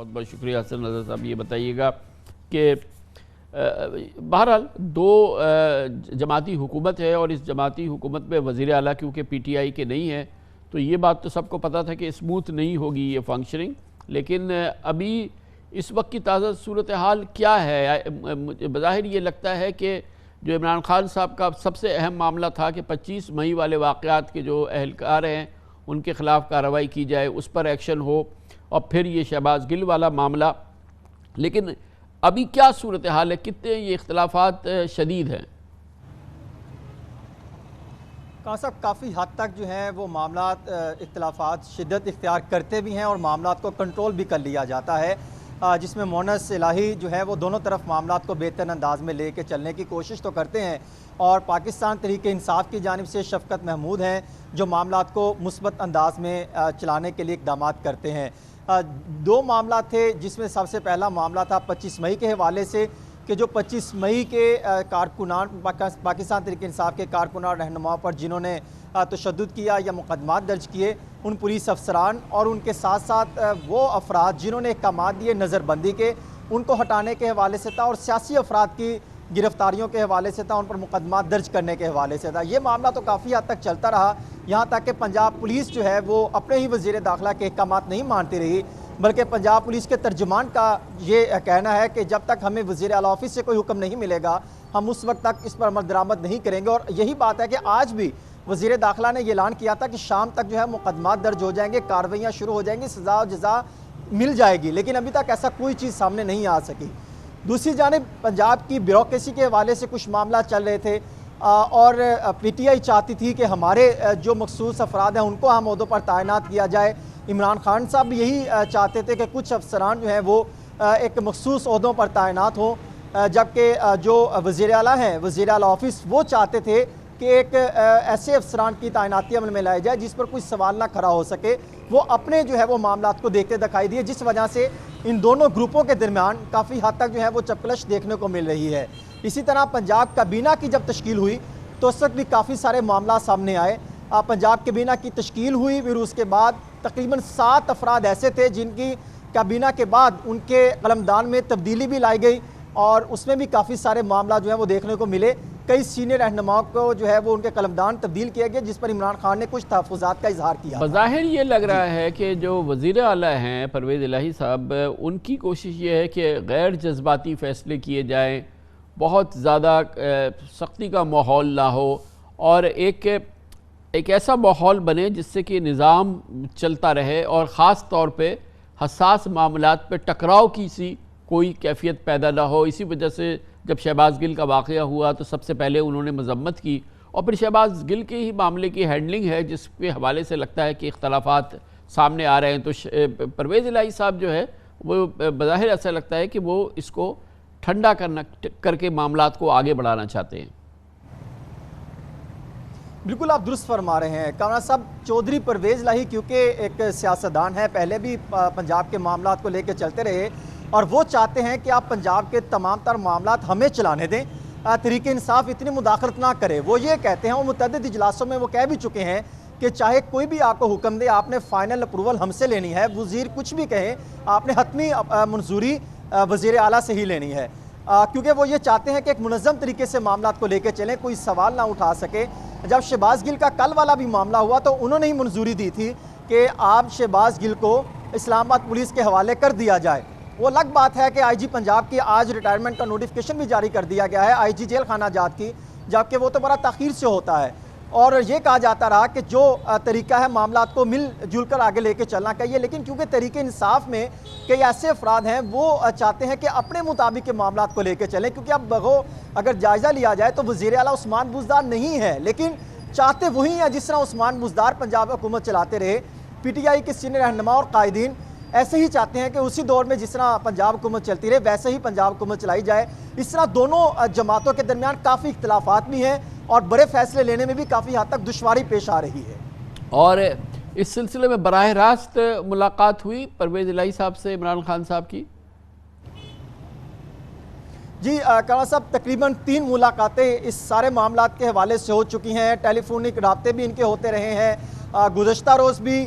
بہت بہت شکریہ حسن رضا صاحب. یہ بتائیے گا کہ بہرحال دو جماعتی حکومت ہے اور اس جماعتی حکومت میں وزیر اعلیٰ کیونکہ پی ٹی آئی کے نہیں ہیں تو یہ بات تو سب کو پتہ تھا کہ اسموتھ نہیں ہوگی یہ فنکشننگ. لیکن ابھی اس وقت کی تازہ صورتحال کیا ہے؟ بظاہر یہ لگتا ہے کہ جو عمران خان صاحب کا سب سے اہم معاملہ تھا کہ 25 مئی والے واقعات کے جو اہلکار ہیں ان کے خلاف کارروائی کی جائے، اس پر ایکشن ہو، اور پھر یہ شہباز گل والا معاملہ. لیکن ابھی کیا صورتحال ہے؟ کتنے یہ اختلافات شدید ہیں؟ صاحب کافی حد تک جو ہیں وہ معاملات اختلافات شدت اختیار کرتے بھی ہیں اور معاملات کو کنٹرول بھی کر لیا جاتا ہے، جس میں مونس الہی جو ہے وہ دونوں طرف معاملات کو بہتر انداز میں لے کے چلنے کی کوشش تو کرتے ہیں، اور پاکستان تحریک انصاف کی جانب سے شفقت محمود ہیں جو معاملات کو مثبت انداز میں چلانے کے لیے اقدامات کرتے ہیں. دو معاملات تھے جس میں سب سے پہلا معاملہ تھا 25 مئی کے حوالے سے کہ جو 25 مئی کے کارکنان پاکستان تحریک انصاف کے کارکنان رہنماؤں پر جنہوں نے تشدد کیا یا مقدمات درج کیے، ان پولیس افسران اور ان کے ساتھ ساتھ وہ افراد جنہوں نے احکامات دیے نظر بندی کے، ان کو ہٹانے کے حوالے سے تھا، اور سیاسی افراد کی گرفتاریوں کے حوالے سے تھا، ان پر مقدمات درج کرنے کے حوالے سے تھا. یہ معاملہ تو کافی حد تک چلتا رہا، یہاں تک کہ پنجاب پولیس جو ہے وہ اپنے ہی وزیر داخلہ کے احکامات نہیں مانتی رہی، بلکہ پنجاب پولیس کے ترجمان کا یہ کہنا ہے کہ جب تک ہمیں وزیر اعلیٰ آفس سے کوئی حکم نہیں ملے گا ہم اس وقت تک اس پر عمل درآمد نہیں کریں گے. اور یہی بات ہے کہ آج بھی وزیر داخلہ نے یہ اعلان کیا تھا کہ شام تک جو ہے مقدمات درج ہو جائیں گے، کارروائیاں شروع ہو جائیں گی، سزا و جزا مل جائے گی، لیکن ابھی تک ایسا کوئی چیز سامنے نہیں آ سکی. دوسری جانب پنجاب کی بیوروکریسی کے حوالے سے کچھ معاملات چل رہے تھے، اور پی ٹی آئی چاہتی تھی کہ ہمارے جو مخصوص افراد ہیں ان کو اہم عہدوں پر تعینات کیا جائے. عمران خان صاحب بھی یہی چاہتے تھے کہ کچھ افسران جو ہیں وہ ایک مخصوص عہدوں پر تعینات ہوں، جبکہ جو وزیر اعلیٰ ہیں وزیر اعلیٰ آفس وہ چاہتے تھے کہ ایک ایسے افسران کی تعیناتی عمل میں لائی جائے جس پر کوئی سوال نہ کھڑا ہو سکے. وہ اپنے جو ہے وہ معاملات کو دیکھتے دکھائی دیے، جس وجہ سے ان دونوں گروپوں کے درمیان کافی حد تک جو ہے وہ چپکلش دیکھنے کو مل رہی ہے. اسی طرح پنجاب کابینہ کی جب تشکیل ہوئی تو اس وقت بھی کافی سارے معاملات سامنے آئے. پنجاب کابینہ کی تشکیل ہوئی، پھر اس کے بعد تقریباً 7 افراد ایسے تھے جن کی کابینہ کے بعد ان کے قلمدان میں تبدیلی بھی لائی گئی، اور اس میں بھی کافی سارے معاملات جو ہیں وہ دیکھنے کو ملے. کئی سینئر رہنماؤں کو جو ہے وہ ان کے قلمدان تبدیل کیا گیا، جس پر عمران خان نے کچھ تحفظات کا اظہار کیا. بظاہر یہ لگ رہا ہے کہ جو وزیر اعلیٰ ہیں پرویز الہی صاحب، ان کی کوشش یہ ہے کہ غیر جذباتی فیصلے کیے جائیں، بہت زیادہ سختی کا ماحول نہ ہو، اور ایک ایسا ماحول بنے جس سے کہ نظام چلتا رہے، اور خاص طور پہ حساس معاملات پہ ٹکراؤ کی سی کوئی کیفیت پیدا نہ ہو. اسی وجہ سے جب شہباز گل کا واقعہ ہوا تو سب سے پہلے انہوں نے مذمت کی، اور پھر شہباز گل کے ہی معاملے کی ہینڈلنگ ہے جس کے حوالے سے لگتا ہے کہ اختلافات سامنے آ رہے ہیں. تو پرویز الہی صاحب جو ہے وہ بظاہر ایسا لگتا ہے کہ وہ اس کو ٹھنڈا کر کے معاملات کو آگے بڑھانا چاہتے ہیں. بالکل آپ درست فرما رہے ہیں کامران صاحب. چودھری پرویز الہی کیونکہ ایک سیاستدان ہے، پہلے بھی پنجاب کے معاملات کو لے کے چلتے رہے، اور وہ چاہتے ہیں کہ آپ پنجاب کے تمام تر معاملات ہمیں چلانے دیں، تحریک انصاف اتنی مداخلت نہ کرے. وہ یہ کہتے ہیں، وہ متعدد اجلاسوں میں وہ کہہ بھی چکے ہیں کہ چاہے کوئی بھی آپ کو حکم دے آپ نے فائنل اپروول ہم سے لینی ہے، وزیر کچھ بھی کہیں آپ نے حتمی منظوری وزیر اعلیٰ سے ہی لینی ہے، کیونکہ وہ یہ چاہتے ہیں کہ ایک منظم طریقے سے معاملات کو لے کے چلیں، کوئی سوال نہ اٹھا سکے. جب شہباز گل کا کل والا بھی معاملہ ہوا تو انہوں نے ہی منظوری دی تھی کہ آپ شہباز گل کو اسلام آباد پولیس کے حوالے کر دیا جائے. وہ الگ بات ہے کہ آئی جی پنجاب کی آج ریٹائرمنٹ کا نوٹیفیکیشن بھی جاری کر دیا گیا ہے آئی جی جیل خانہ جات کی، جبکہ وہ تو بڑا تاخیر سے ہوتا ہے، اور یہ کہا جاتا رہا کہ جو طریقہ ہے معاملات کو مل جل کر آگے لے کے چلنا چاہیے. لیکن کیونکہ تحریک انصاف میں کئی ایسے افراد ہیں وہ چاہتے ہیں کہ اپنے مطابق کے معاملات کو لے کے چلیں، کیونکہ اب اگر جائزہ لیا جائے تو وزیر اعلیٰ عثمان بزدار نہیں ہے، لیکن چاہتے وہی ہیں جس طرح عثمان بزدار پنجاب حکومت چلاتے رہے. پی ٹی آئی کے سینئر رہنما اور قائدین ایسے ہی چاہتے ہیں کہ اسی دور میں جس طرح پنجاب حکومت چلتی رہے ویسے ہی پنجاب حکومت چلائی جائے. اس طرح دونوں جماعتوں کے درمیان کافی اختلافات بھی ہیں اور بڑے فیصلے لینے میں بھی کافی حد تک دشواری پیش آ رہی ہے. اور اس سلسلے میں براہ راست ملاقات ہوئی پرویز الہی صاحب سے عمران خان صاحب کی؟ جی کامران صاحب، تقریباً 3 ملاقاتیں اس سارے معاملات کے حوالے سے ہو چکی ہیں. ٹیلی فونک رابطے بھی ان کے ہوتے رہے ہیں. گزشتہ روز بھی